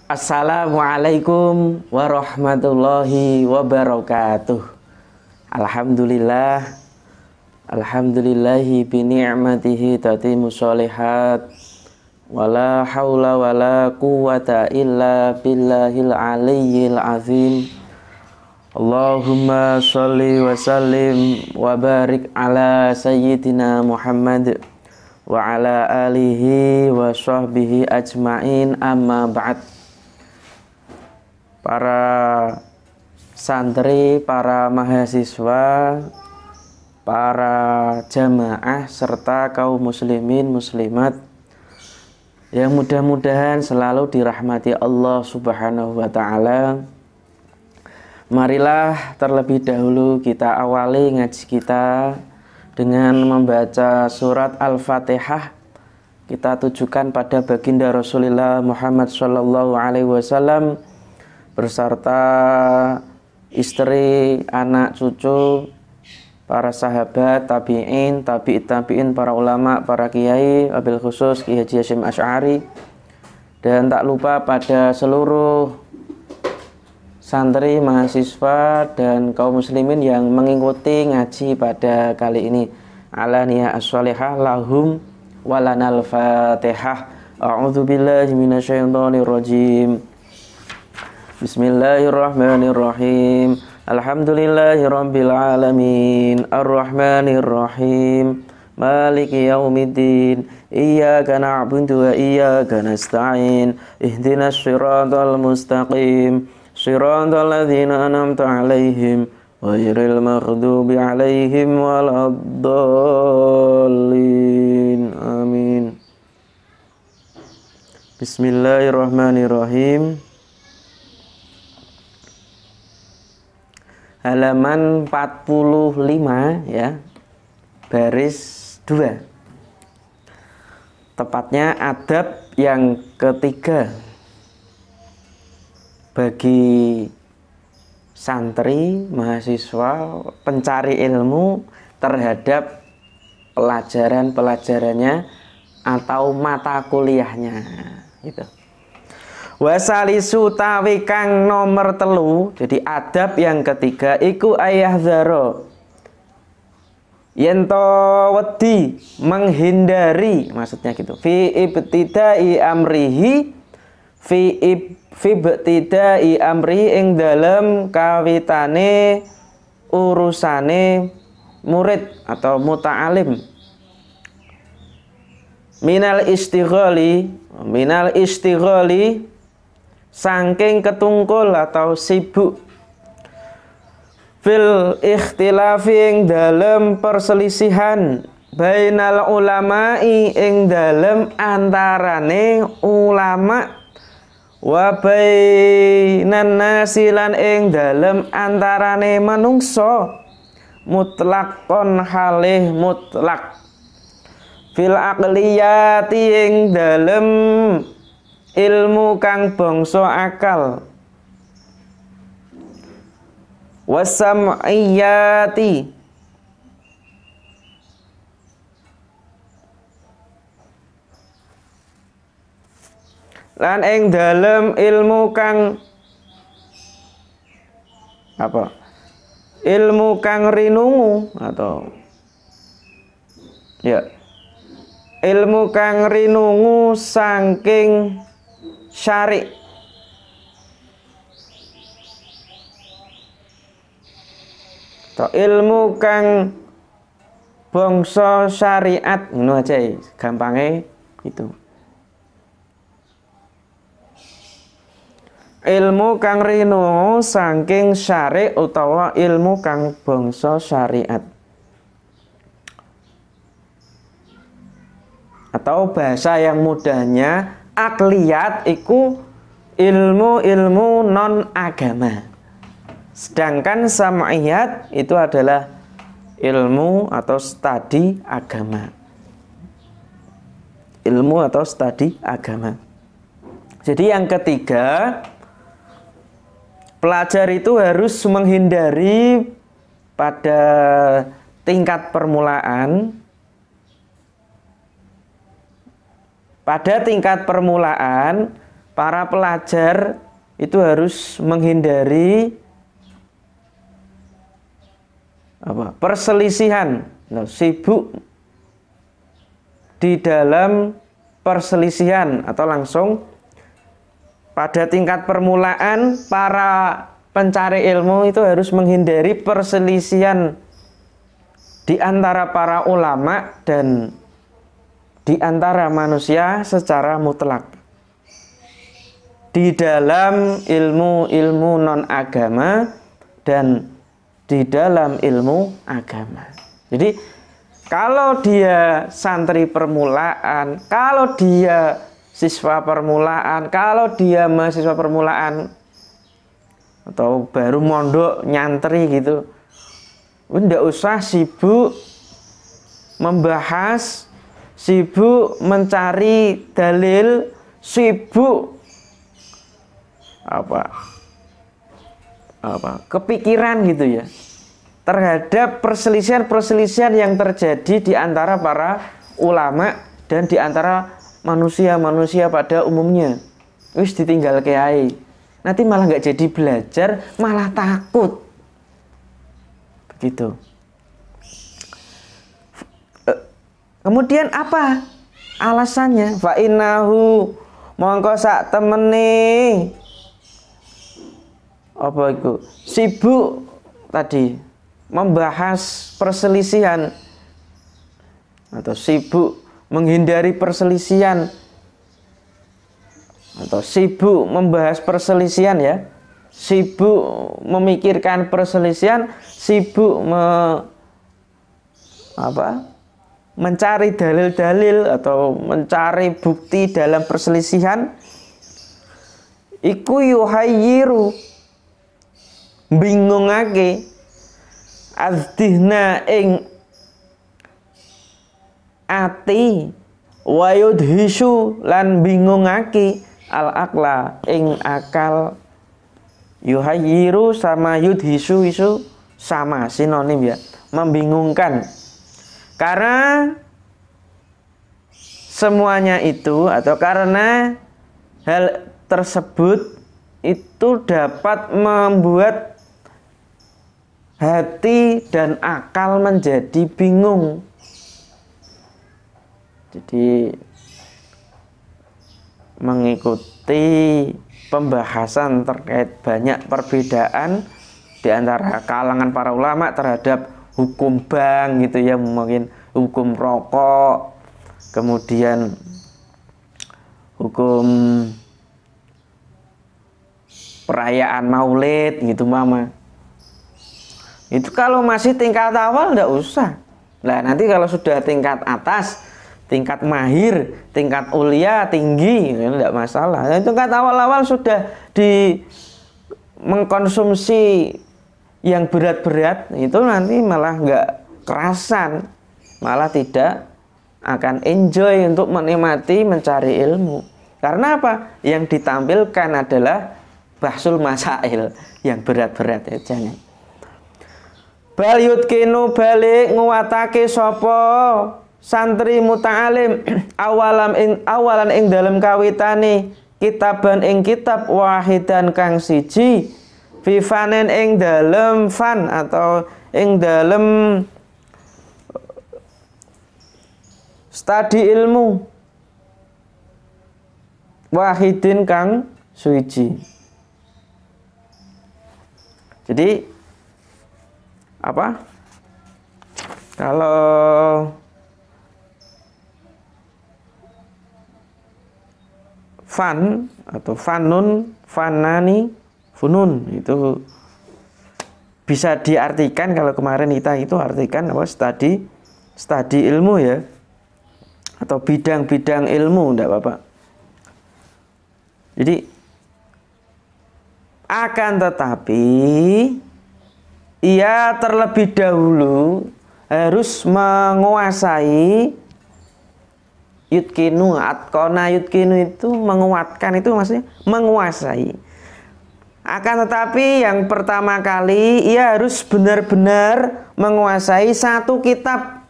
Assalamualaikum warahmatullahi wabarakatuh. Alhamdulillah, alhamdulillahi bi ni'matihi tatimmu sholihat. Wala haula wala quwata illa billahil aliyyil azim. Allahumma sholli wa sallim wa barik ala sayyidina Muhammad wa ala alihi wa sahbihi ajma'in, amma ba'd. Para santri, para mahasiswa, para jamaah serta kaum muslimin muslimat yang mudah-mudahan selalu dirahmati Allah Subhanahu wa taala. Marilah terlebih dahulu kita awali ngaji kita dengan membaca surat Al-Fatihah. Kita tujukan pada baginda Rasulullah Muhammad sallallahu alaihi wasallam beserta istri, anak, cucu, para sahabat, tabi'in, tabi'in, para ulama, para kiai, wabil khusus Kiai Haji Hasyim Asy'ari, dan tak lupa pada seluruh santri, mahasiswa, dan kaum muslimin yang mengikuti ngaji pada kali ini. Ala niyah as-sholihah lahum walanal fatihah. A'udzubillahi minasyaitonirrajim. Bismillahirrahmanirrahim. Alhamdulillahirabbil alamin. Arrahmanirrahim. Maliki yaumiddin. Iyyaka na'budu wa iyyaka nasta'in. Ihdinas shiratal mustaqim. Shiratal ladzina an'amta 'alaihim ghairil maghdubi 'alaihim waladdallin. Amin. Bismillahirrahmanirrahim. Halaman 45 ya, baris 2. Tepatnya adab yang ketiga bagi santri, mahasiswa, pencari ilmu terhadap pelajaran-pelajarannya atau mata kuliahnya gitu. Wasalisu tawi kang nomor telu. Jadi adab yang ketiga iku ayah zaro yento wedi menghindari, maksudnya gitu, fi ibtidai amrihi fi ibtidai amri ing dalem kawitane urusane murid atau muta'alim minal istighali saking ketungkul atau sibuk fil ikhtilafi ing dalem perselisihan bainal ulama'i ing dalem antarane ulama wa bainan nasi lan ing dalem antarane manungsa mutlaqon halih mutlak fil aqliyati ing dalem ilmu kang bangsa akal wasam'iyati lan ing dalem ilmu kang apa? Ilmu kang rinungu atau ya, ilmu kang rinungu saking syari' atau ilmu kang bangsa syariat, ngono aja gampangnya gitu. Ilmu kang rinungu saking syari' utawa ilmu kang bangsa syariat, atau bahasa yang mudahnya akliyat iku ilmu-ilmu non agama. Sedangkan sam'iyat itu adalah ilmu atau studi agama. Ilmu atau studi agama. Jadi yang ketiga, pelajar itu harus menghindari pada tingkat permulaan. Pada tingkat permulaan para pelajar itu harus menghindari perselisihan. Sibuk di dalam perselisihan, atau langsung pada tingkat permulaan para pencari ilmu itu harus menghindari perselisihan di antara para ulama dan di antara manusia secara mutlak di dalam ilmu-ilmu non agama dan di dalam ilmu agama. Jadi kalau dia santri permulaan, kalau dia siswa permulaan, kalau dia mahasiswa permulaan atau baru mondok nyantri gitu, nggak usah sibuk membahas, sibuk mencari dalil, sibuk kepikiran gitu ya terhadap perselisihan-perselisihan yang terjadi di antara para ulama dan di antara manusia-manusia pada umumnya. Wis ditinggal kiai, nanti malah nggak jadi belajar, malah takut. Begitu. Kemudian apa alasannya? Fa innahu mongko sak temene apa itu? Sibuk tadi membahas perselisihan atau sibuk menghindari perselisihan atau sibuk membahas perselisihan ya, sibuk memikirkan perselisihan, sibuk mencari dalil-dalil atau mencari bukti dalam perselisihan, iku yuhayyiru bingungake azdihna ing ati wa yudhisu lan bingungake al akla ing akal. Yuhayyiru sama yudhisu isu sama, sinonim ya, membingungkan. Karena semuanya itu atau karena hal tersebut itu dapat membuat hati dan akal menjadi bingung. Jadi mengikuti pembahasan terkait banyak perbedaan di antara kalangan para ulama terhadap hukum bank gitu ya, mungkin hukum rokok, kemudian hukum perayaan maulid gitu mama. Itu kalau masih tingkat awal enggak usah. Nah, nanti kalau sudah tingkat atas, tingkat mahir, tingkat ulia tinggi, enggak masalah. Nah, tingkat awal-awal sudah mengkonsumsi yang berat-berat, itu nanti malah enggak kerasan, malah tidak akan enjoy untuk menikmati mencari ilmu. Karena apa? Yang ditampilkan adalah bahsul masail yang berat-berat ya, jangan. Bal yutkinu balik nguwatake sapa santri muta'alim awalan ing dalam kawitane kitaban ing kitab wahidan kang siji fi fanen ing dalam fan atau ing dalam studi ilmu wahidin kang suci. Jadi apa? Kalau fan atau fanun, fanani, funun itu bisa diartikan, kalau kemarin kita itu artikan apa? Studi ilmu ya, atau bidang-bidang ilmu, enggak apa-apa. Jadi akan tetapi ia terlebih dahulu harus menguasai yutkinu, atkona yutkinu itu menguatkan, itu maksudnya menguasai. Akan tetapi yang pertama kali ia harus benar-benar menguasai satu kitab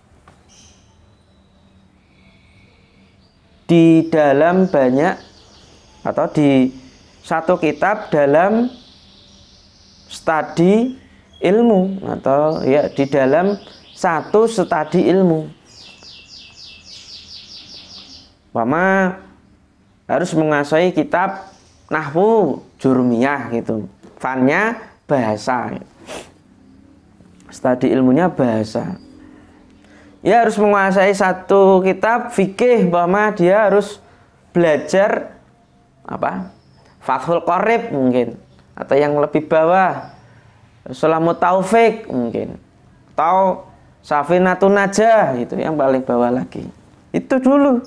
di dalam banyak atau di satu kitab dalam studi ilmu, atau ya di dalam satu studi ilmu. Umpama harus menguasai kitab nahwu jurumiyah gitu, fannya bahasa, studi ilmunya bahasa. Ya harus menguasai satu kitab fikih, bahwa dia harus belajar apa? Fathul Qorib mungkin, atau yang lebih bawah Salamut Taufik mungkin, atau Safinatun Najah, itu yang paling bawah lagi. Itu dulu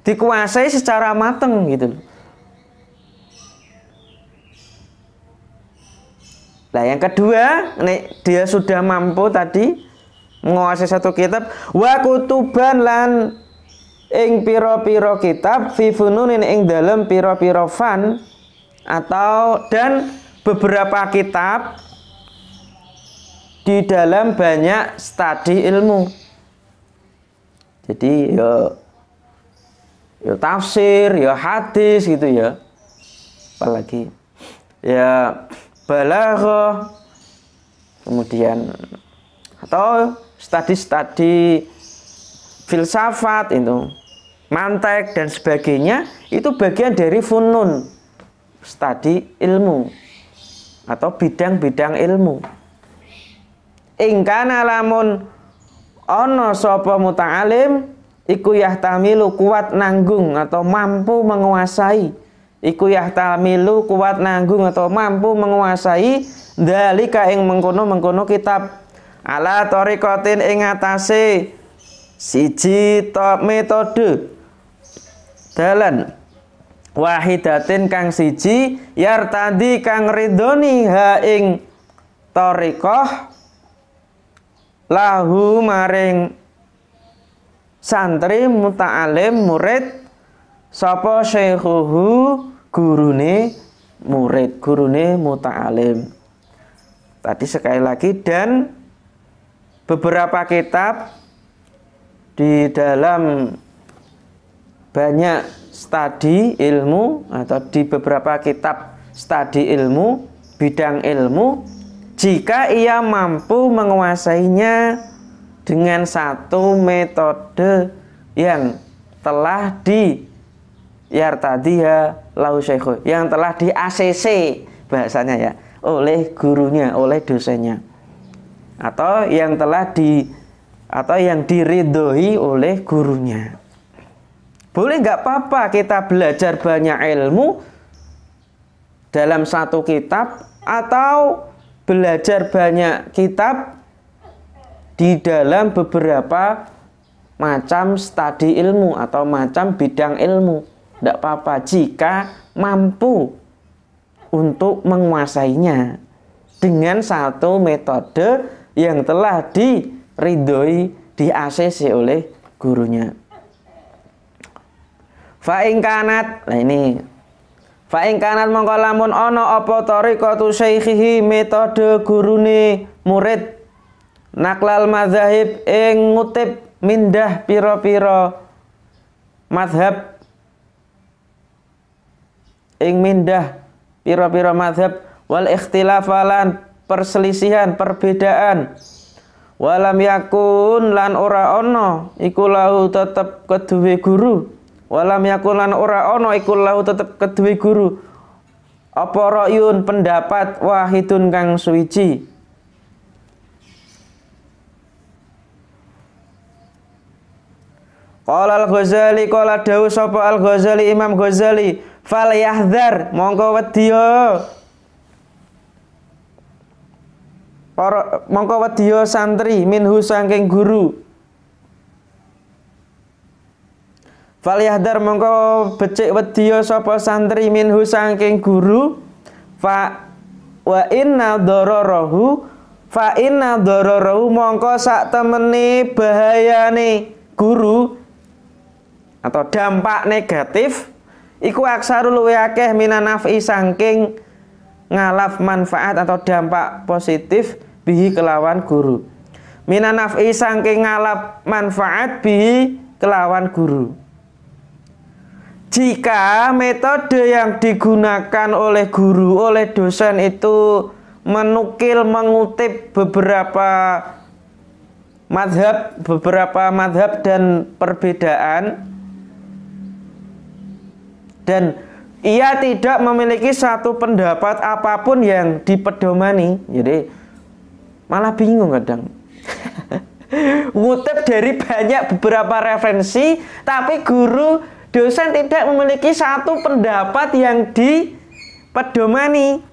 dikuasai secara matang gitu. Nah yang kedua, nih dia sudah mampu tadi menguasai satu kitab, wa kutuban lan ing piro-piro kitab fi fununin ing dalam piro-piro fan, atau dan beberapa kitab di dalam banyak studi ilmu. Jadi ya tafsir, ya hadis gitu ya, apalagi ya balaghah, kemudian atau studi-studi filsafat itu, mantek dan sebagainya, itu bagian dari funun, studi ilmu atau bidang-bidang ilmu. Ingkana lamun ono sapa muta'alim iku yahtamilu kuat nanggung atau mampu menguasai, iku yahtamilu kuat nanggung atau mampu menguasai dalika ing mengkono-mengkono kitab, ala tariqatin ing atase siji metode dalan wahidatin kang siji yartadi kang ridhoni ha ing tariqah lahu maring santri muta'alim murid sapa syekhuhu gurune murid, gurune muta'alim. Tadi sekali lagi, dan beberapa kitab di dalam banyak studi ilmu, atau di beberapa kitab studi ilmu, bidang ilmu, jika ia mampu menguasainya dengan satu metode yang telah di yartadiha lahu syekhu, yang telah di ACC bahasanya ya, oleh gurunya, oleh dosennya, atau yang telah atau yang diridhoi oleh gurunya. Boleh nggak apa-apa kita belajar banyak ilmu dalam satu kitab, atau belajar banyak kitab di dalam beberapa macam studi ilmu atau macam bidang ilmu. Tidak apa-apa jika mampu untuk menguasainya dengan satu metode yang telah diridhoi, di ACC oleh gurunya. Fa'ingkanat, nah ini fa'ingkanat mongko lamun ono apa tariqatu syaikhihi, metode gurune murid, naklal mazhab ing ngutip mindah pira-pira mazhab, ing mindah pira-pira mazhab, wal ikhtilafalan perselisihan, perbedaan, walam yakun lan ora ono iku lahu tetep keduwe guru, walam yakun lan ora ono iku lahu tetep keduwe guru apa ra'yun pendapat wahidun kang suwiji. Qala al-Ghazali, qala dawu sapa al-Ghazali, Imam Ghazali, fal yahdhar mongko wedya, mongko wedya santri minhu saking guru. Fal yahdhar mongko becik wedya sapa santri minhu saking guru. Fa wa inna dararahu, fa inna dararahu mongko sak temene bahayane guru atau dampak negatif iku aksaru luwih akeh minan naf'i saking ngalaf manfaat atau dampak positif bihi kelawan guru. Minan naf'i saking ngalaf manfaat bihi kelawan guru. Jika metode yang digunakan oleh guru, oleh dosen itu menukil, mengutip beberapa madhab dan perbedaan, dan ia tidak memiliki satu pendapat apapun yang dipedomani, jadi malah bingung kadang. Ngutip dari banyak beberapa referensi, tapi guru dosen tidak memiliki satu pendapat yang dipedomani.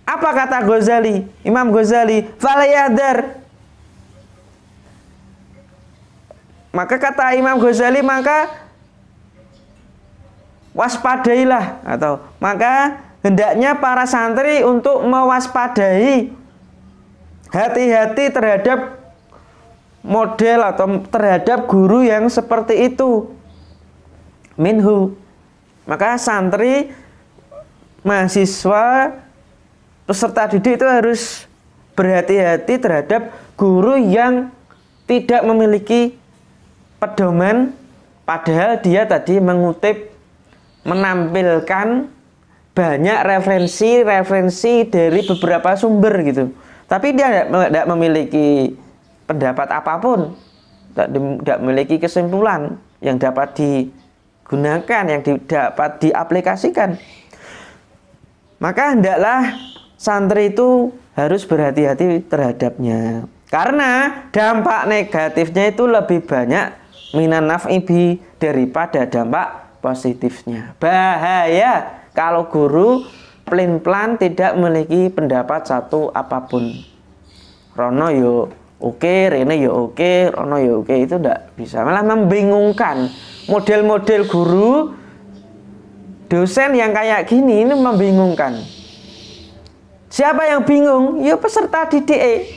Apa kata Ghazali? Imam Ghazali, falayadar. Maka kata Imam Ghazali, maka waspadailah, atau maka hendaknya para santri untuk mewaspadai, hati-hati terhadap model atau terhadap guru yang seperti itu. Minhu, maka santri, mahasiswa, peserta didik itu harus berhati-hati terhadap guru yang tidak memiliki pedoman, padahal dia tadi mengutip, menampilkan banyak referensi dari beberapa sumber gitu, tapi dia tidak memiliki pendapat apapun, tidak memiliki kesimpulan yang dapat digunakan, yang dapat diaplikasikan. Maka hendaklah santri itu harus berhati-hati terhadapnya, karena dampak negatifnya itu lebih banyak minan naf'ibi daripada dampak positifnya. Bahaya kalau guru pelin-pelan tidak memiliki pendapat satu apapun. Rono yo oke, rene yo oke, rono yo oke, itu tidak bisa, malah membingungkan. Model-model guru dosen yang kayak gini ini membingungkan. Siapa yang bingung? Ya peserta didik.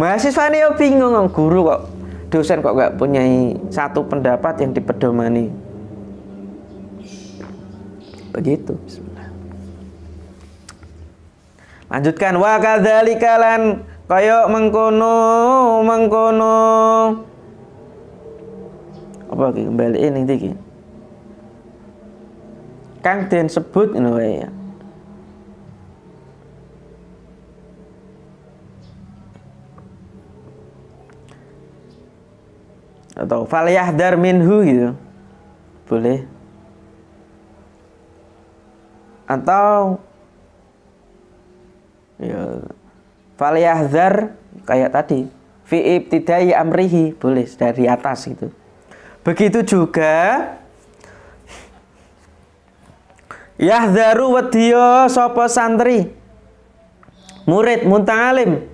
Mahasiswa ini ya bingung, guru kok, dosen kok nggak punya satu pendapat yang dipedomani. Begitu. Bismillah. Lanjutkan, wa kadzalika lan kaya mengkono apa iki kembali ini iki kang den sebut ngono wae ya. Atau falyahdar minhu gitu, boleh. Atau ya falyahdar kayak tadi fi ibtidai amrihi, boleh dari atas itu. Begitu juga yahdharu wedya sapa santri, murid muta'alim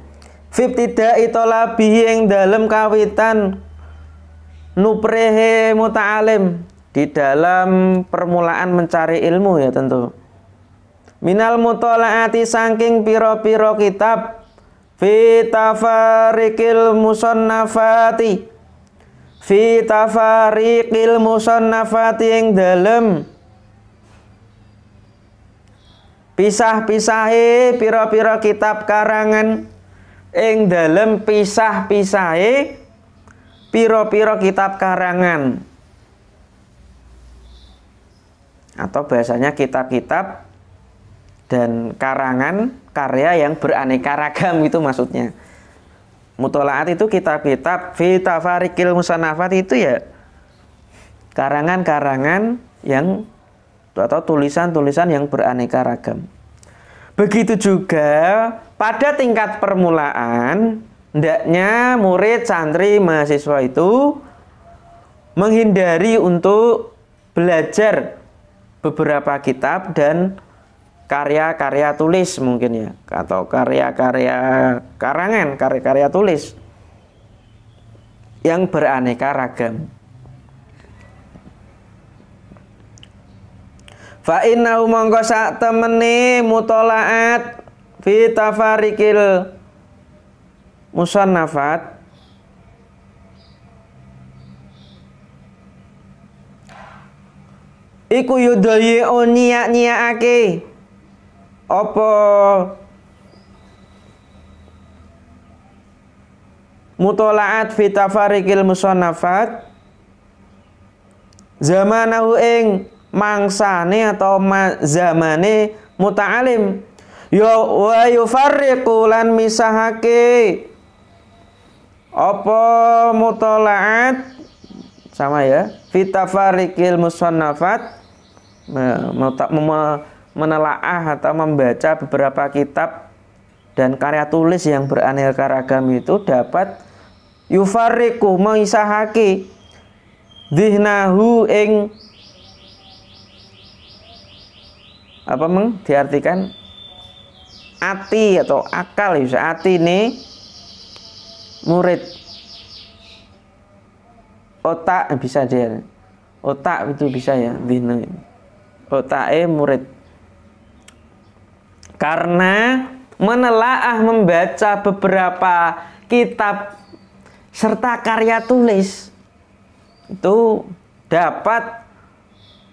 fi ibtidai talabihi ing dalem kawitan nuprehe muta'alim, di dalam permulaan mencari ilmu ya tentu. Minal mutola'ati saking piro-piro kitab fi tafariqil musannafati, fi tafariqil musannafati ing dalem pisah-pisahe piro-piro kitab karangan, ing dalem pisah-pisahe piro-piro kitab karangan, atau bahasanya kitab-kitab dan karangan karya yang beraneka ragam, itu maksudnya. Mutolaat itu kitab-kitab, fi tafariqil musannafat itu ya karangan-karangan yang atau tulisan-tulisan yang beraneka ragam. Begitu juga pada tingkat permulaan, hendaknya murid, santri, mahasiswa itu menghindari untuk belajar beberapa kitab dan karya-karya tulis mungkin ya, atau karya-karya karangan, karya-karya tulis yang beraneka ragam. Fa innahu mongko sak temene mutolaat fi tafariqil musannafat iku yudayi niya-niyake apa mutolaat fi tafariqil musannafat zamanahu ing mangsane atau zamane muta'alim. Yo wa yufarriqu lan misahake apa mutalaat sama ya fitafarikil musannafat menelaah atau membaca beberapa kitab dan karya tulis yang beraneka ragam itu dapat yufarriqu mengisahake dhihnahu ing apa diartikan ati atau akal ya ati ini murid otak bisa dia otak itu bisa ya dhihna otak murid karena menelaah membaca beberapa kitab serta karya tulis itu dapat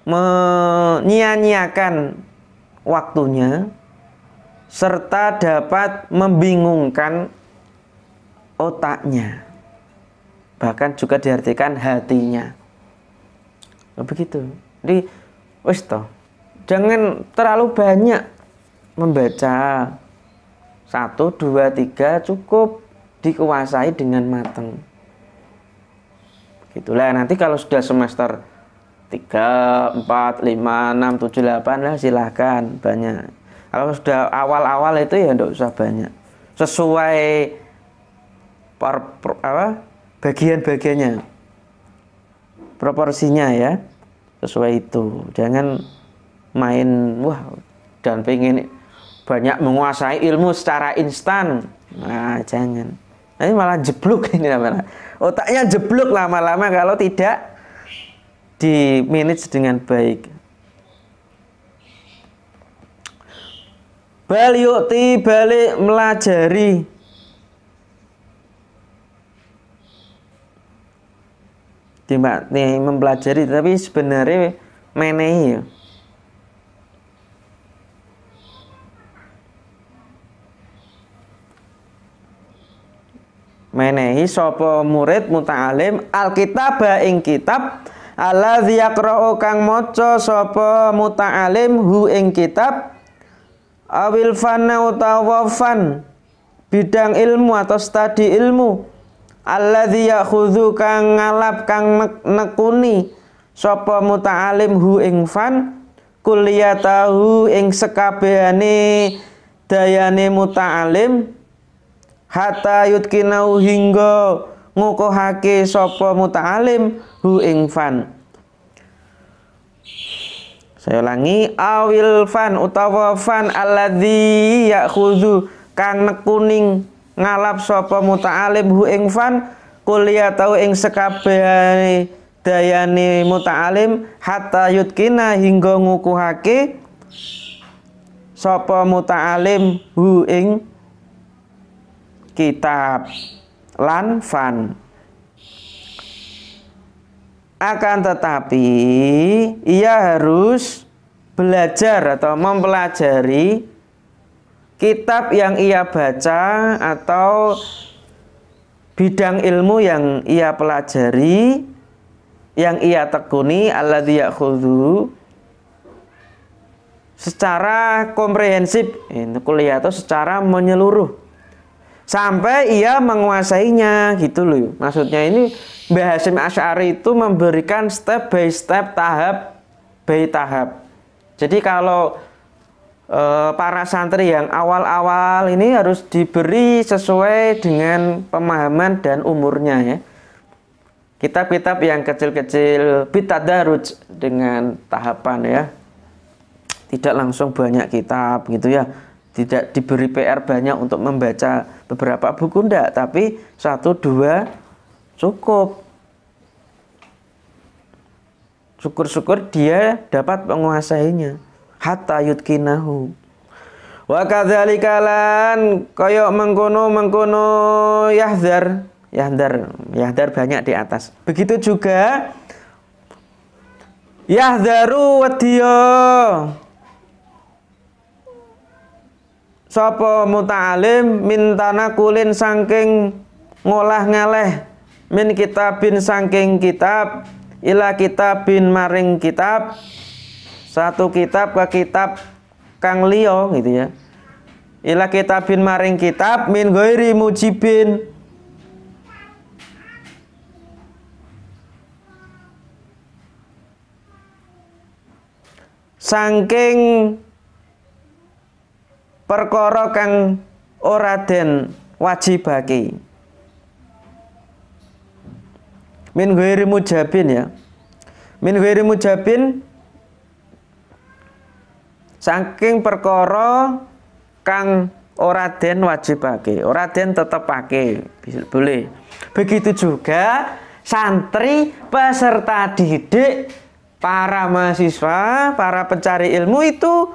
menyia-nyiakan waktunya serta dapat membingungkan otaknya, bahkan juga diartikan hatinya. Begitu. Jadi wis toh, jangan terlalu banyak membaca 1, 2, 3 cukup dikuasai dengan matang. Gitulah nanti kalau sudah semester 3, 4, 5, 6, 7, 8 lah silahkan banyak. Kalau sudah awal-awal itu ya enggak usah banyak. Sesuai bagian-bagiannya. Proporsinya ya. Sesuai itu. Jangan main wah dan pengen banyak menguasai ilmu secara instan. Nah, jangan. Ini malah jeblok ini namanya. Otaknya jeblok lama-lama kalau tidak di manage dengan baik. Bal yukti balik melajari nih mempelajari tapi sebenarnya menehi ya. Menehi sapa murid muta'alim alkitab ing kitab alladzi yaqra'u kang maca sapa muta'alim hu ing kitab awil fanna utawa fan bidang ilmu atau studi ilmu alladzi ya'khudhu kang ngalap kang nekuni sapa muta'alim hu ing fan kulliyatahu ing sekabehane dayane muta'alim hatta yutkinau hingga ngukuhake sapa muta'alim hu ing fan. Saya ulangi awil fan utawa fan alladzi ya'khudhu kang nekuning ngalap sapa muta'alim hu ing fan kulliyatahu ing sekabehane dayane muta'alim hatta yutkina hingga ngukuhake sapa muta'alim hu ing kitab lan fan. Akan tetapi ia harus belajar atau mempelajari kitab yang ia baca atau bidang ilmu yang ia pelajari, yang ia tekuni alladzi ya'khudhu secara komprehensif, kuliah atau secara menyeluruh sampai ia menguasainya gitu loh. Maksudnya ini Mbah Hasyim Asy'ari itu memberikan step by step, tahap by tahap. Jadi kalau para santri yang awal-awal ini harus diberi sesuai dengan pemahaman dan umurnya ya. Kitab-kitab yang kecil-kecil bitadarruj dengan tahapan ya. Tidak langsung banyak kitab gitu ya. Tidak diberi PR banyak untuk membaca beberapa buku enggak, tapi 1, 2 cukup. Syukur-syukur dia dapat menguasainya hatta yutkinahu. Wa kadzalika lan kaya mengkono yahdar banyak di atas. Begitu juga yahdharu wadiya sapa muta'alim min tanakulin saking ngolah ngaleh min kitabin saking kitab ila kitabin maring kitab, satu kitab ke kitab kang liya gitu ya. Ila kitabin maring kitab min ghairi mujibin, saking perkara kang ora den wajibake. Min ghairi mujabin ya. Min ghairi mujabin saking perkara kang ora den wajibake, ora den tetepake. Boleh. Begitu juga santri peserta didik, para mahasiswa, para pencari ilmu itu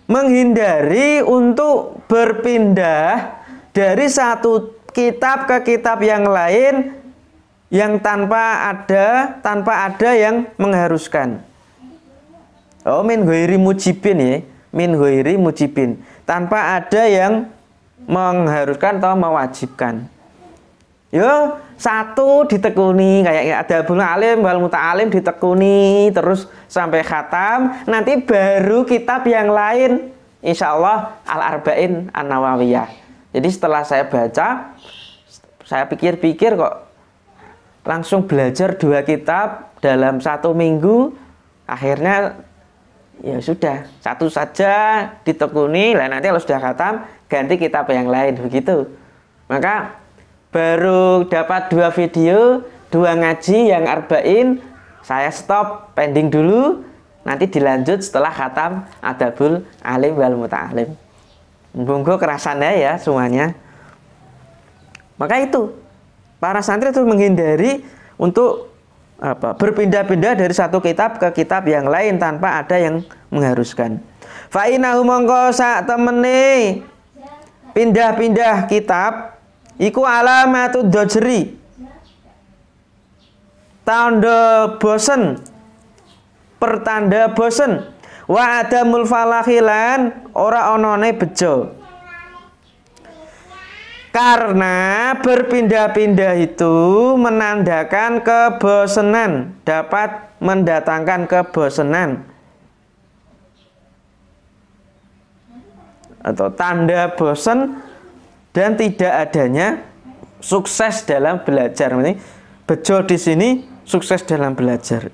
menghindari untuk berpindah dari satu kitab ke kitab yang lain yang tanpa ada yang mengharuskan. Oh, min ghairi mujibin ya, min ghairi mujibin, tanpa ada yang mengharuskan atau mewajibkan. Yo, satu ditekuni kayak Adabul Alim wal Muta'alim ditekuni terus sampai khatam, nanti baru kitab yang lain insya Allah Al-Arba'in An-Nawawiyah. Jadi setelah saya baca, saya pikir-pikir kok langsung belajar 2 kitab dalam 1 minggu, akhirnya ya sudah, satu saja ditekuni, lah nanti kalau sudah khatam ganti kitab yang lain begitu. Maka baru dapat 2 video, 2 ngaji yang arba'in, saya stop, pending dulu, nanti dilanjut setelah khatam Adabul Alim wal Muta'alim. Monggo kerasannya ya semuanya. Maka itu para santri itu menghindari untuk berpindah-pindah dari satu kitab ke kitab yang lain tanpa ada yang mengharuskan. Fa innahu mongko sak temene pindah-pindah kitab iku alamatud dajri, tanda bosen, pertanda bosen, wa adamul falahilan ora onone bejo. Karena berpindah-pindah itu menandakan kebosanan, dapat mendatangkan kebosanan atau tanda bosan dan tidak adanya sukses dalam belajar. Ini bejo di sini sukses dalam belajar.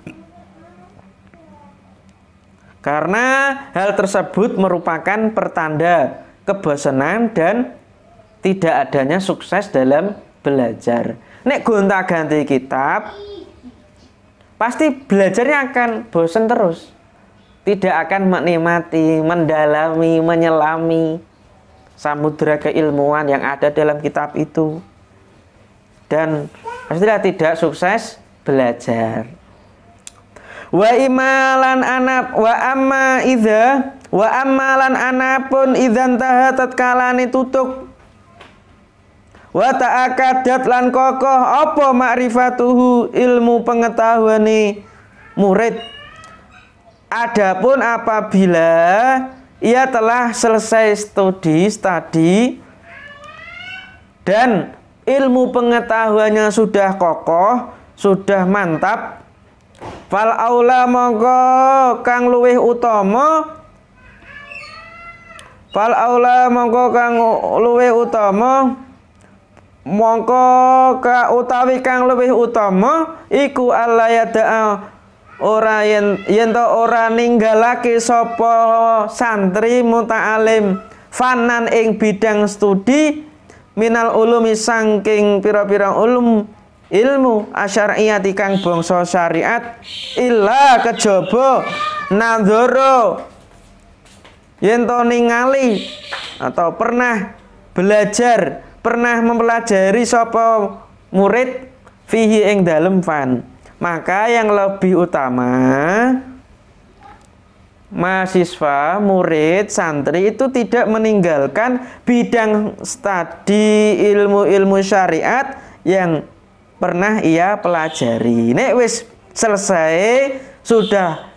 Karena hal tersebut merupakan pertanda kebosanan dan tidak adanya sukses dalam belajar. Nek gonta-ganti kitab, pasti belajarnya akan bosan terus. Tidak akan menikmati, mendalami, menyelami samudra keilmuan yang ada dalam kitab itu. Dan pastilah tidak sukses belajar. Wa imalan anab wa amma idza wa ammalan anapun idzan taha tatkalane tutuk wa ta'akadat lan kokoh apa makrifatuhu ilmu pengetahuane murid. Adapun apabila ia telah selesai studi dan ilmu pengetahuannya sudah kokoh, sudah mantap, fal aula mongko kang luwih utama, fal aula mongko kang luwih utama, mongko ka utawi kang luwih utama iku allayada ora yen to ora ninggalake sapa santri muta'alim fanan ing bidang studi minal ulumi saking pira-pira ilmu asyariyati kang bangsa syariat illa kejaba nadzara yen to ningali atau pernah belajar, pernah mempelajari sapa murid fihi ing dalem fan. Maka yang lebih utama mahasiswa, murid, santri itu tidak meninggalkan bidang studi ilmu-ilmu syariat yang pernah ia pelajari. Nek wis selesai, sudah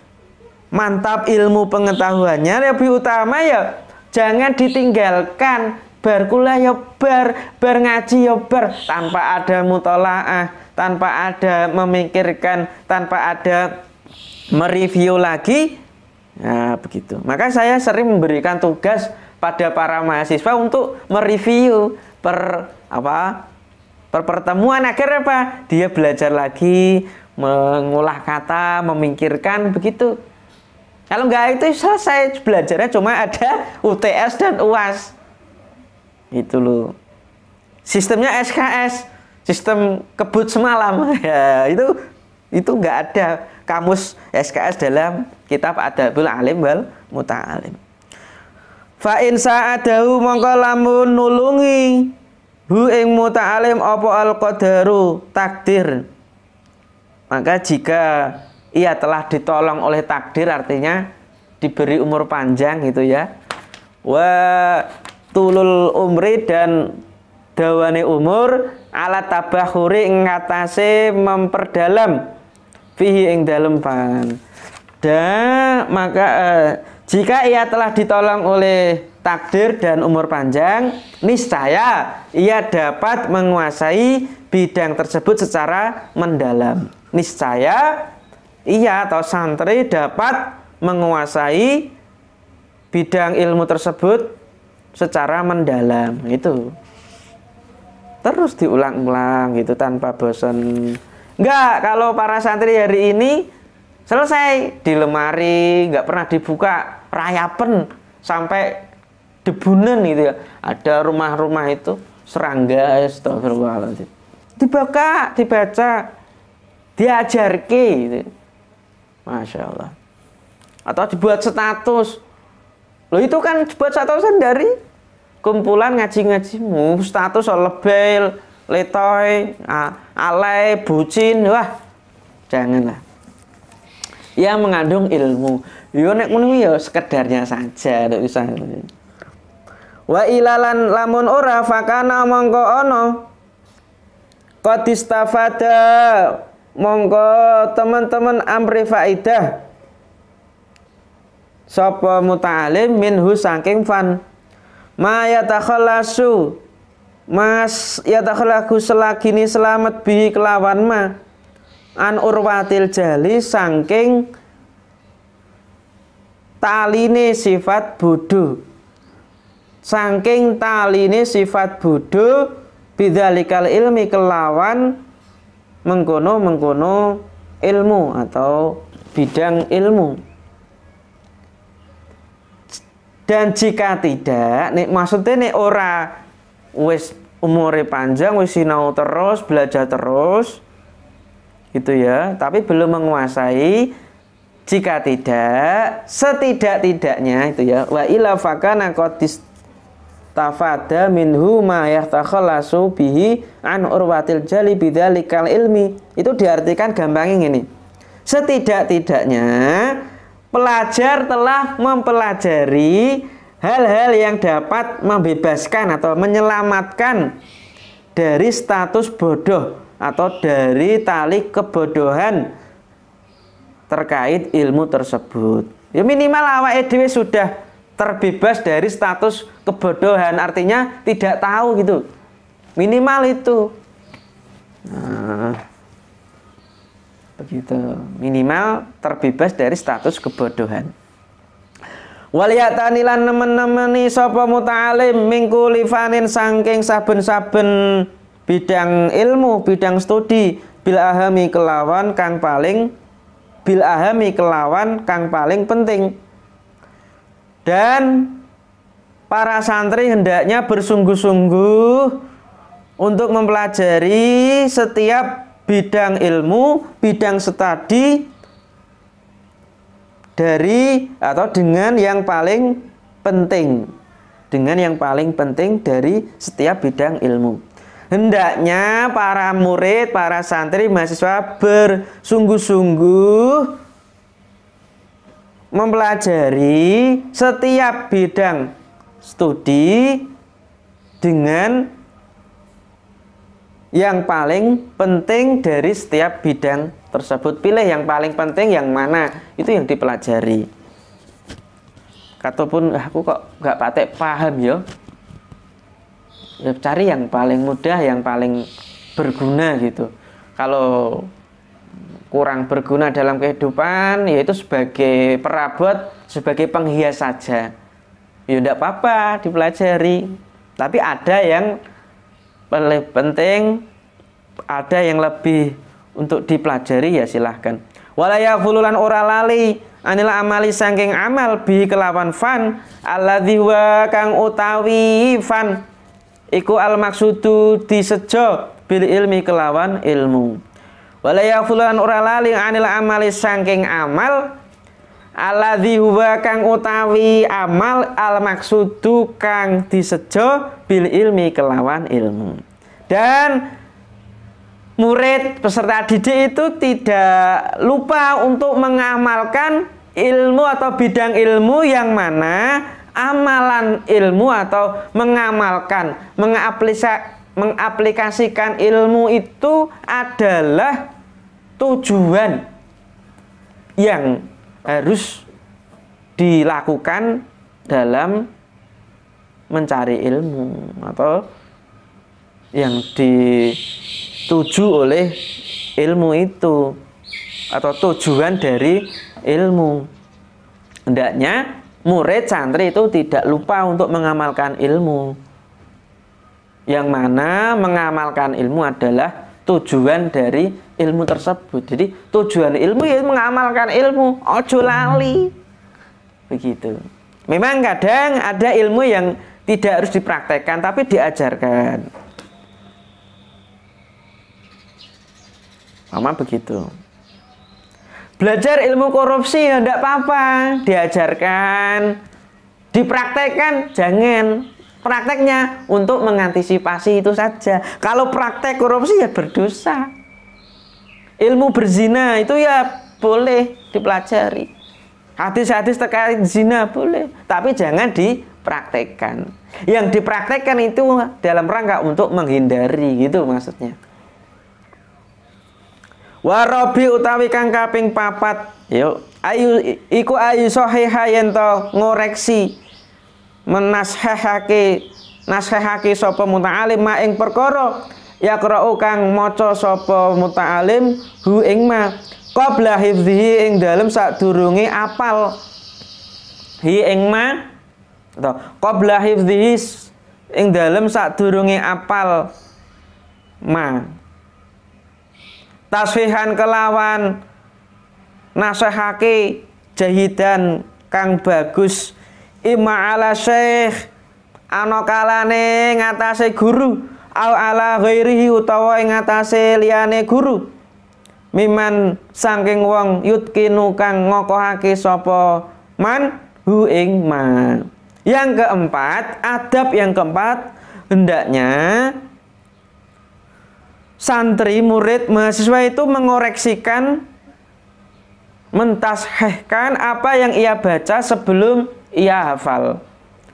mantap ilmu pengetahuannya, lebih utama ya jangan ditinggalkan. Bar kuliah ya bar ngaji ya bar, tanpa ada mutolaah, tanpa ada memikirkan, tanpa ada mereview lagi. Nah, begitu. Maka saya sering memberikan tugas pada para mahasiswa untuk mereview pertemuan agar apa? Dia belajar lagi, mengolah kata, memikirkan begitu. Kalau enggak itu selesai belajarnya cuma ada UTS dan UAS. Itu loh. Sistemnya SKS, sistem kebut semalam. Ya, itu enggak ada kamus SKS dalam kitab Adabul Alim wal Muta'alim. Fa in sa'adahu mongko lamun nulungi hu ing muta'alim apa al-qadaru takdir. Maka jika ia telah ditolong oleh takdir, artinya diberi umur panjang gitu ya. Wa tulul umri dan dawane umur ala tabahuri ing atase memperdalam fihi ing dalem pan. Dan maka jika ia telah ditolong oleh takdir dan umur panjang, niscaya ia dapat menguasai bidang tersebut secara mendalam. Niscaya ia atau santri dapat menguasai bidang ilmu tersebut secara mendalam. Itu terus diulang-ulang gitu tanpa bosan. Enggak, kalau para santri hari ini selesai di lemari, nggak pernah dibuka, rayapen sampai debunan gitu ya. Ada rumah-rumah itu serangga, astagfirullahaladzim. Dibaca, diajarke gitu. Masya Allah. Atau dibuat status. Loh itu kan dibuat statusan dari kumpulan ngaji-ngajimu. Status lebel, letoy, alay, bucin. Wah, janganlah. Yang mengandung ilmu. Yo nek ngono ya sekedarnya saja, ndak usah. Wa ilalan lamun ora fakana mongko ana qad istafada mongko teman-teman amri faidah sapa muta'alim minhu saking fan ma yatakhallasu mas yatakhallaku selagini selamat bihi kelawan ma an urwatil jali saking taline sifat bodoh, saking taline sifat bodoh bidzalikal ilmi kelawan mengkono ilmu atau bidang ilmu. Dan jika tidak, maksudnya nek ora wis umure panjang, wis sinau terus, belajar terus gitu ya, tapi belum menguasai, jika tidak, setidak-tidaknya itu ya, wa ila fakana qadis tafada minhu ma yatakhallasu bihi an urwatil jali bidzalikal ilmi. Itu diartikan gampangnya ini. Setidak-tidaknya pelajar telah mempelajari hal-hal yang dapat membebaskan atau menyelamatkan dari status bodoh atau dari tali kebodohan terkait ilmu tersebut. Ya minimal awake dhewe sudah terbebas dari status kebodohan, artinya tidak tahu gitu. Minimal itu. Nah, begitu. Minimal terbebas dari status kebodohan. Waliyatanilan nemen-nemeni sapa muta'alim mingkuli fanin saking saben-saben bidang ilmu, bidang studi bil ahami kelawan kang paling penting. Dan para santri hendaknya bersungguh-sungguh untuk mempelajari setiap bidang ilmu, bidang studi dari atau dengan yang paling penting. Dengan yang paling penting dari setiap bidang ilmu. Hendaknya para murid, para santri, mahasiswa bersungguh-sungguh mempelajari setiap bidang studi dengan yang paling penting dari setiap bidang tersebut. Pilih yang paling penting yang mana, itu yang dipelajari. Katapun aku kok nggak patek paham ya. Ya cari yang paling mudah, yang paling berguna gitu. Kalau kurang berguna dalam kehidupan, yaitu sebagai perabot, sebagai penghias saja. Ya tidak apa-apa dipelajari. Tapi ada yang lebih penting, ada yang lebih untuk dipelajari, ya silahkan. Walaya fululan ora lali anila amali saking amal bi kelawan fan alladzi wa kang utawi fan iku al maksudu disejo bil ilmi kelawan ilmu. Walaya fululan ora lali anila amali saking amal alladzi wa kang utawi amal al maksudu kang disejo bil ilmi kelawan ilmu. Dan murid peserta didik itu tidak lupa untuk mengamalkan ilmu atau bidang ilmu yang mana amalan ilmu atau mengamalkan, mengaplikasikan ilmu itu adalah tujuan yang harus dilakukan dalam mencari ilmu atau yang dituju oleh ilmu itu atau tujuan dari ilmu. Hendaknya murid santri itu tidak lupa untuk mengamalkan ilmu, yang mana mengamalkan ilmu adalah tujuan dari ilmu tersebut. Jadi tujuan ilmu ya mengamalkan ilmu, ojo lali. Begitu. Memang kadang ada ilmu yang tidak harus dipraktekkan tapi diajarkan. Mama begitu. Belajar ilmu korupsi ya enggak apa-apa, diajarkan, dipraktekkan jangan. Prakteknya untuk mengantisipasi itu saja. Kalau praktek korupsi ya berdosa. Ilmu berzina itu ya boleh dipelajari. Hadis-hadis terkait zina boleh, tapi jangan dipraktekkan. Yang dipraktekkan itu dalam rangka untuk menghindari, gitu maksudnya. Warobi utawi kang kaping 4, yuk ayu iku ayu sahihah yen to ngoreksi menashehake sapa muta'alim ma ing perkara yaqra'u kang maca sapa muta'alim hu ing ma qabla hifdhihi ing dalem sadurunge apal hi ing ma to qabla hifdhihi ing dalem sadurunge apal ma tasfihan kelawan nasihake jahidan kang bagus ima ala syekh ana kalane ngatasé guru au ala ghairihi utawa ing ngatasé liyane guru miman saking wong yutkinu kang ngokohake sapa man hu ing ma. Yang keempat, adab yang keempat, hendaknya santri, murid, mahasiswa itu mengoreksikan, mentashehkan apa yang ia baca sebelum ia hafal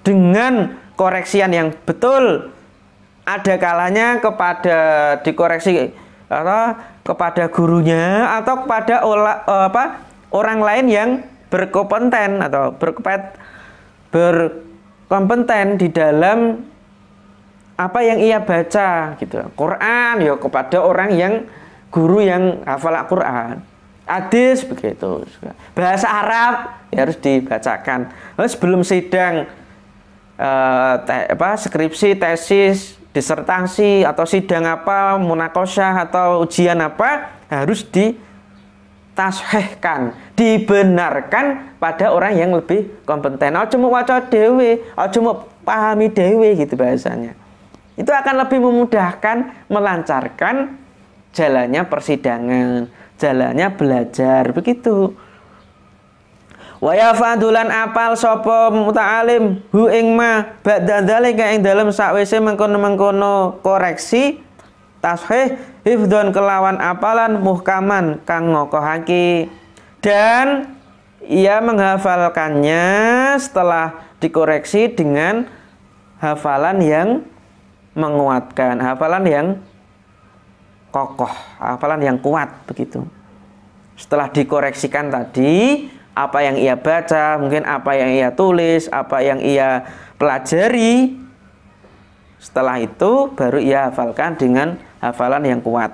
dengan koreksian yang betul. Ada kalanya dikoreksi atau kepada gurunya atau kepada orang lain yang berkompeten atau berkompeten di dalam apa yang ia baca gitu. Quran ya kepada orang yang guru yang hafal Al-Quran. Hadis begitu. Bahasa Arab ya harus dibacakan. Lalu sebelum sidang skripsi, tesis, disertasi atau sidang apa, munakosyah atau ujian apa harus ditashehkan, dibenarkan pada orang yang lebih kompeten. Ojo mau waca dewe, ojo mau pahami dewe gitu bahasanya. Itu akan lebih memudahkan, melancarkan jalannya persidangan, jalannya belajar, begitu. Wa yafadulan apal sapa muta'alim hu ing ma ba'da dzalika ing dalem sakwise mengkono-mengkono koreksi tashih hifdzon kelawan apalan muhkaman kang ngokohake, dan ia menghafalkannya setelah dikoreksi dengan hafalan yang menguatkan, hafalan yang kokoh, hafalan yang kuat, begitu. Setelah dikoreksikan tadi, apa yang ia baca, mungkin apa yang ia tulis, apa yang ia pelajari, setelah itu baru ia hafalkan dengan hafalan yang kuat.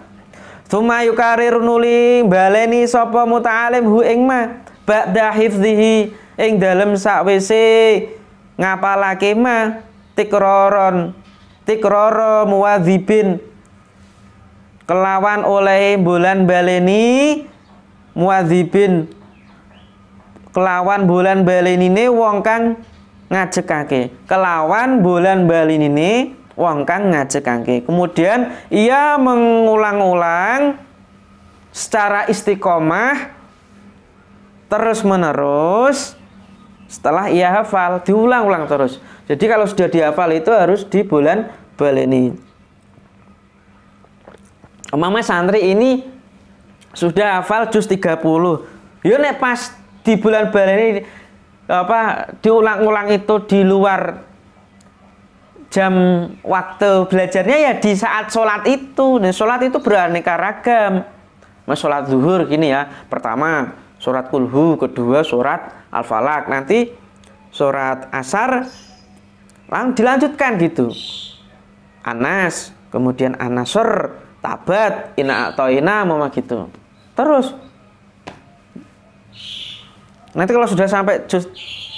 Tsumma yukarir nuli baleni sapa muta'alim hu ing ma ba'da hifdzihi ing dalem sakwise ngapalake ma tikrara muwadzibin kelawan oleh bulan baleni muwadzibin kelawan bulan balenine wong kang ngajekake kelawan bulan balenine wong kang ngajekake. Kemudian ia mengulang-ulang secara istiqomah terus menerus setelah ia hafal, diulang-ulang terus. Jadi kalau sudah dihafal itu harus di bulan baleni. Umpama santri ini sudah hafal juz 30. Yo nek pas di bulan baleni diulang-ulang itu di luar jam waktu belajarnya ya di saat sholat itu. Nah, sholat itu beraneka ragam. Mas sholat zuhur gini ya. Pertama surat kulhu, kedua surat al-falaq, nanti surat asar dilanjutkan gitu. Anas, kemudian an-nasr, tabat, ina atau ina mama gitu. Terus nanti kalau sudah sampai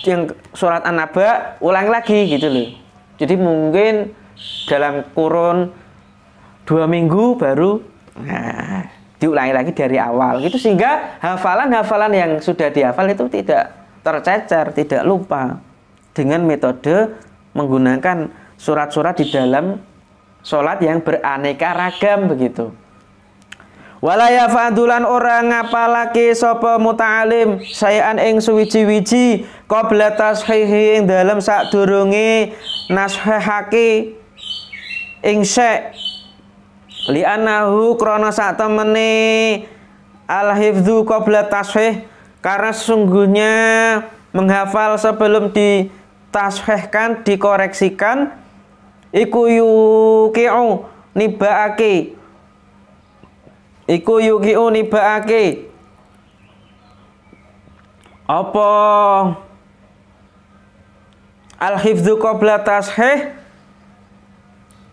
yang surat an-naba ulang lagi gitu loh. Jadi mungkin dalam kurun 2 minggu baru diulangi lagi dari awal gitu, sehingga hafalan-hafalan yang sudah dihafal itu tidak tercecer, tidak lupa, dengan metode menggunakan surat-surat di dalam sholat yang beraneka ragam begitu. Walaya fadulan orang ngapalake sapa muta'alim sayan ing suwiji-wiji qabla tashihi ing dalam sadurunge nashihake ing syekh li'annahu krana sak temene al-hifdzu qabla tashih, karena sesungguhnya menghafal sebelum ditashihkan, dikoreksikan, iku yuqi'u nibaake apa al-hifdzu qabla tashih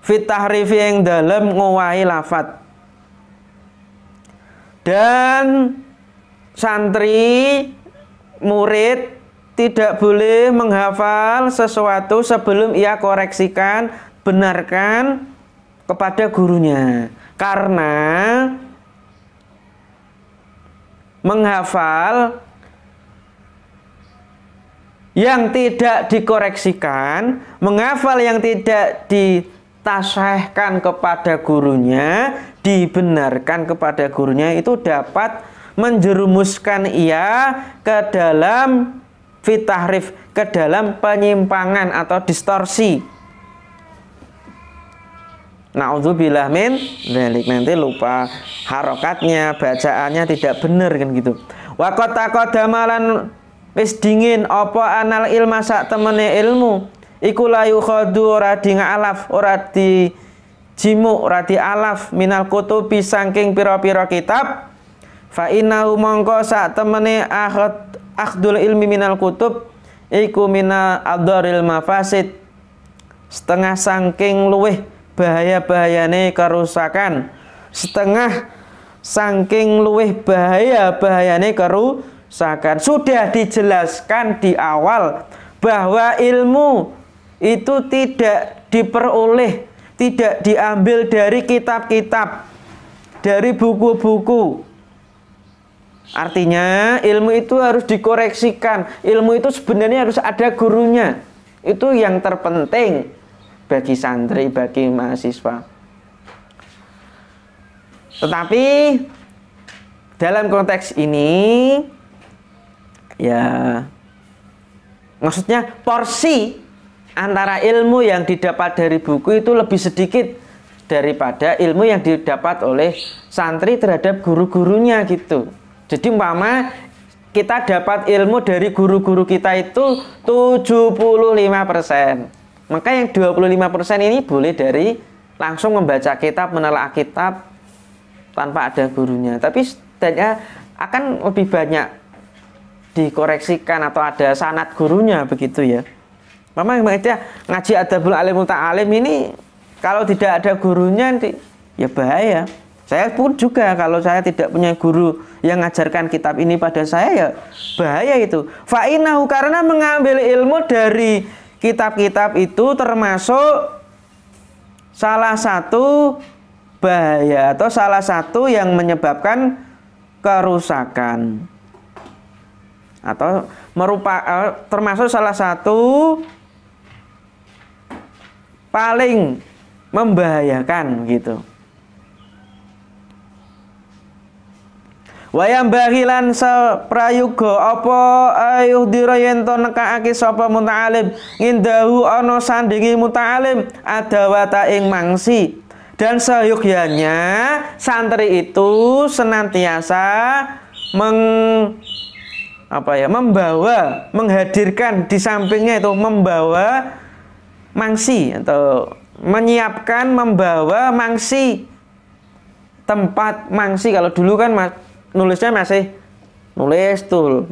fit tahrifi yang dalam ngowahi lafat. Dan santri murid tidak boleh menghafal sesuatu sebelum ia koreksikan, benarkan kepada gurunya, karena menghafal yang tidak dikoreksikan, menghafal yang tidak ditasahkan kepada gurunya, dibenarkan kepada gurunya, itu dapat menjerumuskan ia ke dalam fitahrif, ke dalam penyimpangan atau distorsi. Na'udzubillah min dzalik, nanti lupa harokatnya, bacaannya tidak benar kan gitu. Wa qad taqaddamalan wis dingin apa anal ilma sak temene ilmu iku la yukhadu ora di alaf, ora di jimu, ora di alaf minal kutubi saking pira-pira kitab. Fa innahu mongko sak temene akhdul ilmi minal kutub iku mina adharil mafasid, setengah saking luweh bahaya-bahayane kerusakan, setengah saking luweh bahaya-bahayane kerusakan. Sudah dijelaskan di awal bahwa ilmu itu tidak diperoleh, tidak diambil dari kitab-kitab, dari buku-buku. Artinya ilmu itu harus dikoreksikan, ilmu itu sebenarnya harus ada gurunya. Itu yang terpenting bagi santri, bagi mahasiswa. Tetapi dalam konteks ini ya, maksudnya porsi antara ilmu yang didapat dari buku itu lebih sedikit daripada ilmu yang didapat oleh santri terhadap guru-gurunya gitu. Jadi umpama kita dapat ilmu dari guru-guru kita itu 75%. Maka yang 25% ini boleh dari langsung membaca kitab, menelaah kitab tanpa ada gurunya. Tapi setidaknya akan lebih banyak dikoreksikan atau ada sanad gurunya begitu ya. Memang ngaji adabul alimul ta'alim ini kalau tidak ada gurunya ya bahaya. Saya pun juga kalau saya tidak punya guru yang mengajarkan kitab ini pada saya, ya bahaya itu. Fa'inahu, karena mengambil ilmu dari kitab-kitab itu termasuk salah satu bahaya atau salah satu yang menyebabkan kerusakan, atau termasuk salah satu paling membahayakan gitu. Wayam bahilan saprayuga apa ayuhdira yen to nekake sapa muta'alim ngindahu ana sandingi muta'alim adawata ing mangsi. Dan seyogyanya santri itu senantiasa membawa, menghadirkan di sampingnya itu membawa mangsi, atau menyiapkan, membawa mangsi, tempat mangsi. Kalau dulu kan nulisnya masih nulis tul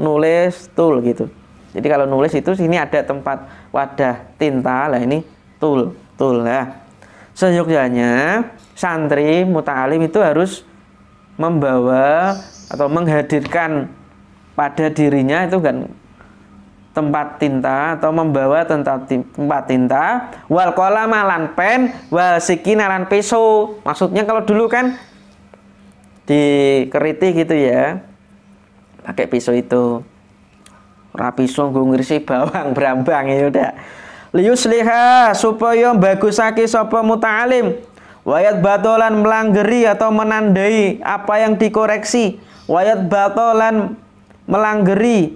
gitu. Jadi kalau nulis itu sini ada tempat wadah tinta, lah ini tul lah. Seyogyanya santri muta'alim itu harus membawa atau menghadirkan pada dirinya itu kan tempat tinta, atau membawa tempat tinta, wal qalam lan pen, wal sikin lan pisau. Maksudnya kalau dulu kan dikeriti gitu ya, pakai pisau itu. Rapisau nggo ngirisi bawang brambang ya udah. Liyusliha, supaya bagusake sapa muta'alim, wayat batolan melanggeri atau menandai apa yang dikoreksi, wayat batolan melanggeri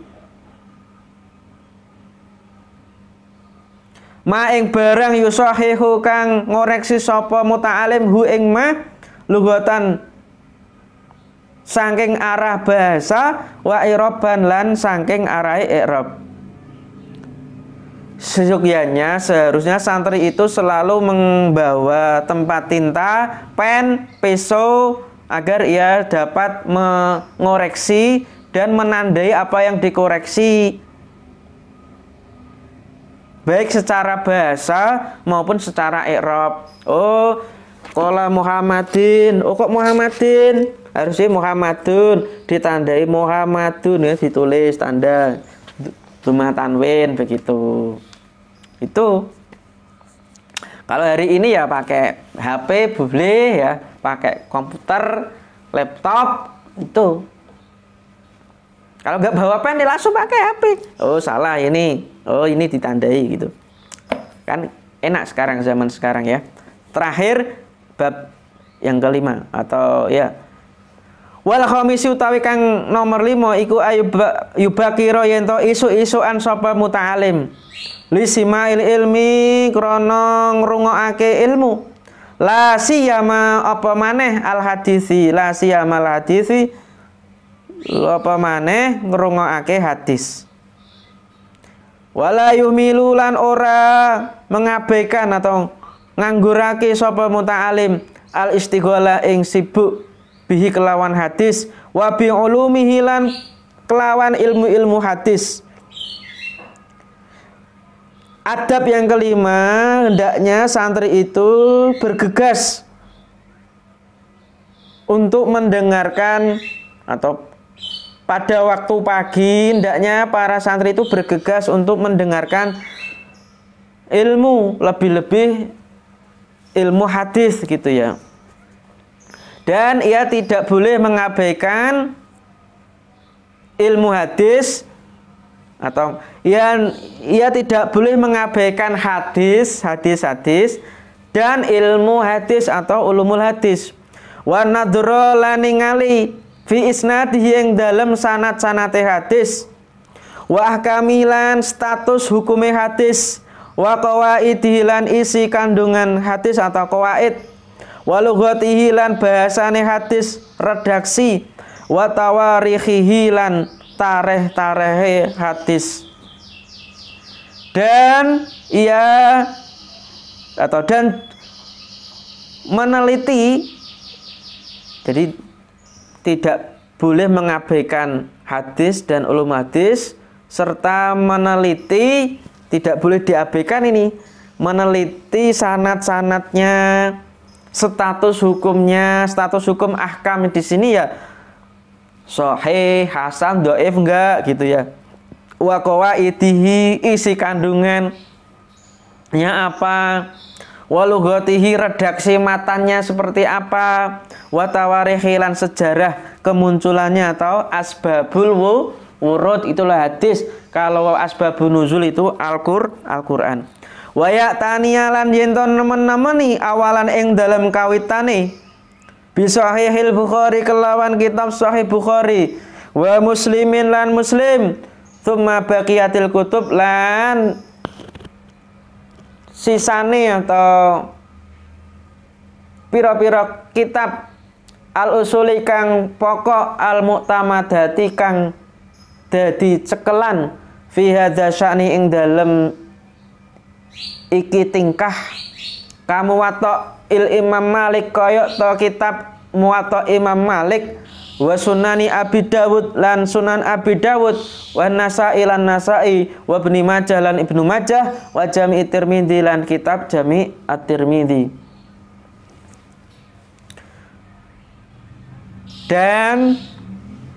ma ing barang yusahihu kang ngoreksi sapa muta'alim hu ing ma lughatan saking arah bahasa, wa iroban lan saking arah i'rab. Seyogyanya seharusnya santri itu selalu membawa tempat tinta, pen, pisau, agar ia dapat mengoreksi dan menandai apa yang dikoreksi, baik secara bahasa maupun secara i'rab. Oh, qala Muhammadin. Oh, kok Muhammadin? Harusnya Muhammadun, ditandai Muhammadun ya, ditulis tanda Duma tanwin begitu. Itu kalau hari ini ya pakai HP boleh ya, pakai komputer, laptop itu. Kalau nggak bawa pen langsung pakai HP. Oh salah ini, oh ini ditandai gitu. Kan enak sekarang, zaman sekarang ya. Terakhir bab yang kelima atau ya. Wal khamisi utawi kang nomor 5 iku yubakira yen to isu-isuan sapa muta'alim lisimail ilmi krana ngrungokake ilmu, la siyama apa maneh al hadisi, la siyama al hadisi apa maneh ngrungokake hadis. Wala yumilu lan ora mengabaikan atau nganggurake sapa muta'alim al istighalah ing sibuk bihi kelawan hadis, wa bi ulumihi lan kelawan ilmu-ilmu hadis. Adab yang kelima, hendaknya santri itu bergegas untuk mendengarkan, atau pada waktu pagi hendaknya para santri itu bergegas untuk mendengarkan ilmu, lebih-lebih ilmu hadis gitu ya. Dan ia tidak boleh mengabaikan ilmu hadis, atau ia tidak boleh mengabaikan hadis dan ilmu hadis atau ulumul hadis. Wa nadra lan ningali fi isnadihi ing dalem sanad-sanate hadis, wa ahkamilan status hukume hadis, wa qawaidihi lan isi kandungan hadis atau qawaid, wa lughatihi lan bahasane hadis redaksi, wa tawarikhihi lan tareh-tarehe hadis. Dan meneliti, jadi tidak boleh mengabaikan hadis dan ulum hadis, serta meneliti, tidak boleh diabaikan ini, meneliti sanad-sanadnya, status hukumnya, status hukum ahkam di sini ya sahih, hasan, dhaif enggak gitu ya. Wa qawaidihi, isi kandungannya apa, wa lughatihi, redaksi matanya seperti apa, wa tawarikhi, lan sejarah kemunculannya atau asbabul wurud, itulah hadis. Kalau asbabun nuzul itu Al-Qur'an. Wa ya'taniya, lan yenton nemen-nemeni awalan ing dalam kawitane bisahihil Bukhari kelawan kitab Sahih Bukhari, wa Muslimin lan Muslim, tsumma baqiyatil kutub, lan sisane atau pira-pira kitab al-usuli kang pokok, al-mu'tamadati kang dadi cekelan, fi hadza sya'ni ing dalem iki tingkah kamu watok Imam Malik, koyok to kitab Muwatta Imam Malik, wa sunani Abi Dawud lan Sunan Abi Dawud, wa Nasa'i lan Nasa'i, wa Ibnu Majah lan Ibnu Majah, wa Jami' Tirmidzi lan kitab Jami' At-Tirmidzi. Dan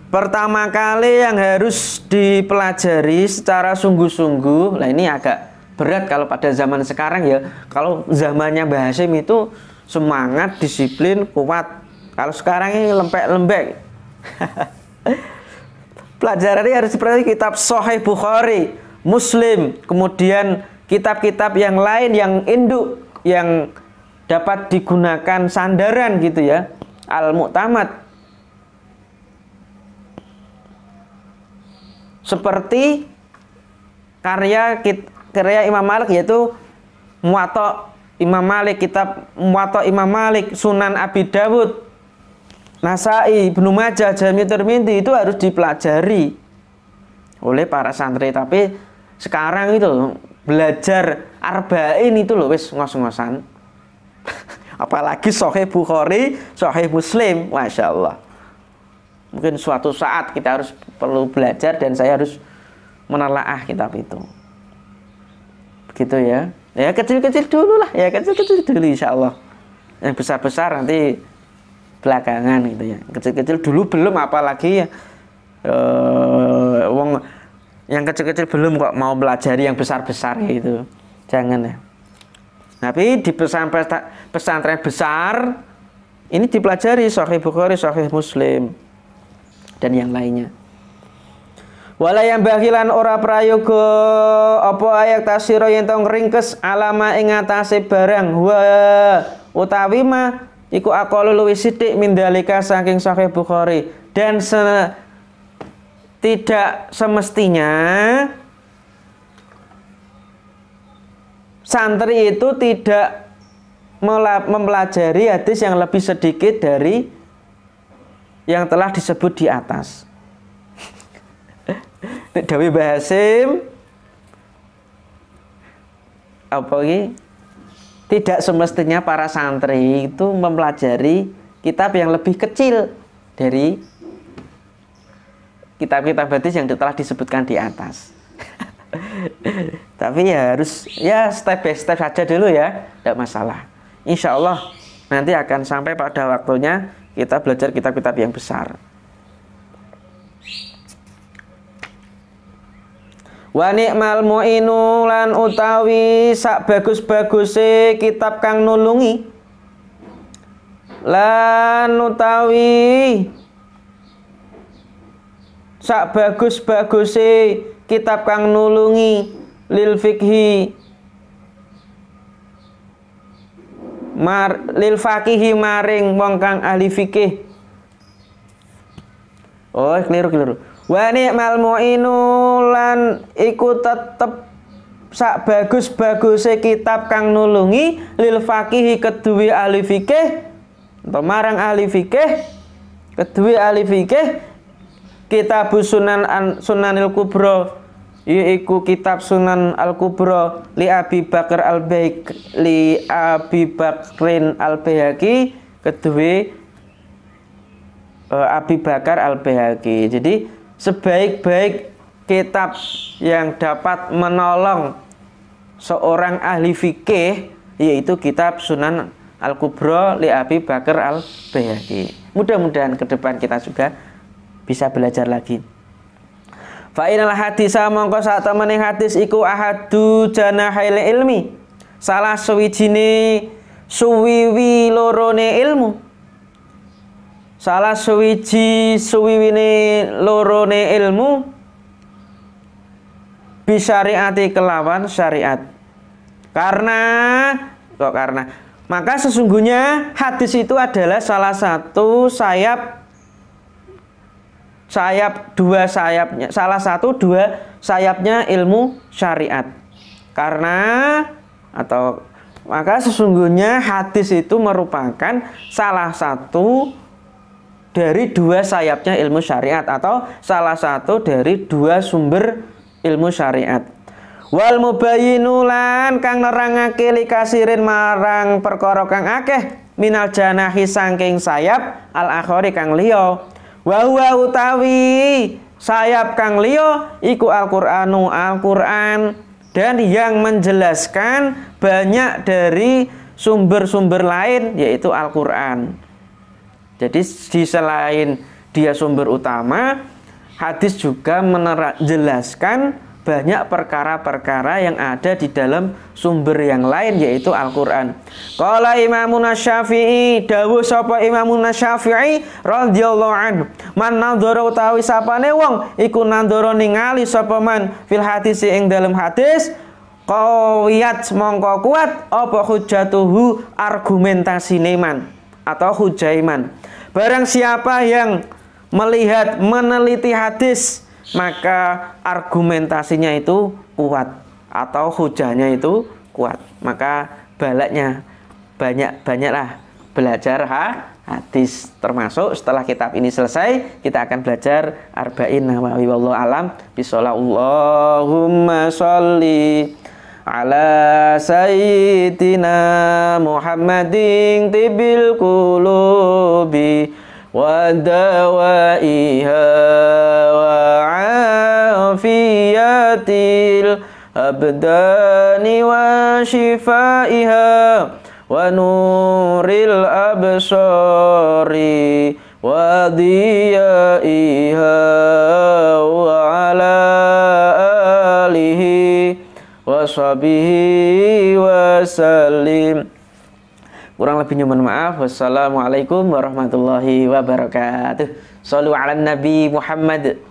pertama kali yang harus dipelajari secara sungguh-sungguh, nah ini agak berat kalau pada zaman sekarang ya. Kalau zamannya Mbah Hasyim itu semangat, disiplin, kuat. Kalau sekarang ini lembek-lembek. Pelajarannya harus seperti kitab Sahih Bukhari, Muslim, kemudian kitab-kitab yang lain yang induk, yang dapat digunakan sandaran gitu ya, al-mu'tamad. Seperti karya Imam Malik, yaitu Muwatta Imam Malik, kitab Muwatta Imam Malik, Sunan Abi Dawud, Nasa'i, Ibnu Majah, Jami' Tirmidzi, itu harus dipelajari oleh para santri. Tapi sekarang itu belajar arba'in itu loh wis ngos-ngosan. Apalagi Sahih Bukhari, Sahih Muslim, Masya Allah. Mungkin suatu saat kita harus perlu belajar dan saya harus menelaah kitab itu. Gitu ya. Ya kecil-kecil dulu lah, ya kecil-kecil dulu insya Allah. Yang besar-besar nanti belakangan gitu ya. Kecil-kecil dulu belum, apalagi ya wong yang kecil-kecil belum kok mau pelajari yang besar-besar gitu. Jangan ya. Tapi di pesantren besar ini dipelajari Sahih Bukhari, Sahih Muslim dan yang lainnya. Wala yang bagilan ora prayoga apa ayak tasira yen tong ringkes alama ing atase barang wa utawi ma iku aqalu luwih sithik mindalika saking Sahih Bukhari. Dan tidak semestinya santri itu tidak mempelajari hadis yang lebih sedikit dari yang telah disebut di atas. Dawi Mbah Hasyim apa ini? Tidak semestinya para santri itu mempelajari kitab yang lebih kecil dari kitab-kitab hadis yang telah disebutkan di atas. Tapi ya harus ya step by step saja dulu ya, tidak masalah. Insya Allah nanti akan sampai pada waktunya kita belajar kitab-kitab yang besar. Wa ni'mal mu'inu lan utawi sak bagus-baguse kitab kang nulungi, lan utawi sak bagus-baguse kitab kang nulungi lil fikhi lil faqihi maring wong kang ahli fikih. Oh, keliru. Wa ni'mal mu'inu lan iku tetep sak bagus-baguse kitab kang nulungi lil faqihi keduwe ahli fikih atau marang ahli fikih, keduwe ahli fikih kitab Sunanil Kubra, yaiku kitab Sunan Al-Kubra li Abi Bakrin Al-Baihaqi, keduwe Abi Bakar Al-Baihaqi. Jadi sebaik-baik kitab yang dapat menolong seorang ahli fikih yaitu kitab Sunan Al-Kubra li Abi Bakar Al-Baihaqi. Mudah-mudahan ke depan kita juga bisa belajar lagi. Fa inal hadisa mongko sak temene hadis iku ahadu janahail ilmi. Salah suwijine suwiwi lorone ilmu. Salah suwiwine lorone ilmu bisyariati kelawan syariat. Karena maka sesungguhnya hadis itu adalah salah satu dua sayapnya ilmu syariat. Maka sesungguhnya hadis itu merupakan salah satu dari dua sayapnya ilmu syariat atau salah satu dari dua sumber ilmu syariat. Wal mubayyinu lan kang nerangake likasirin marang perkara kang akeh minal janahi saking sayap al akhari kang liya. Wa huwa utawi sayap kang liya iku Al-Qur'anu Al-Qur'an, dan yang menjelaskan banyak dari sumber-sumber lain yaitu Al-Qur'an. Jadi di selain dia sumber utama, hadis juga menjelaskan banyak perkara-perkara yang ada di dalam sumber yang lain yaitu Al-Qur'an. Qala Imamun Syafi'i, dawuh sapa Imamun Syafi'i radhiyallahu anhu, man nadzara utawi sapane wong iku nadzara ningali sapa man fil hadis ing dalam hadis qawiyat mongko kuat apa hujjatuhu argumentasine man atau hujaiman. Barang siapa yang melihat meneliti hadis maka argumentasinya itu kuat atau hujahnya itu kuat, maka balaknya banyaklah belajar hadis. Termasuk setelah kitab ini selesai kita akan belajar Arba'in Nawawi. Wallahu alam bisawab. Allahumma sholli ala sayyidina Muhammadin tibil qulubi wa dawaiha wa afiyatil abdani wa shifaiha wa nuril absari wa diyaiha wa ala alihi wa sahbihi wa sallim. Kurang lebihnya mohon maaf. Wassalamualaikum warahmatullahi wabarakatuh. Shallu ala Nabi Muhammad.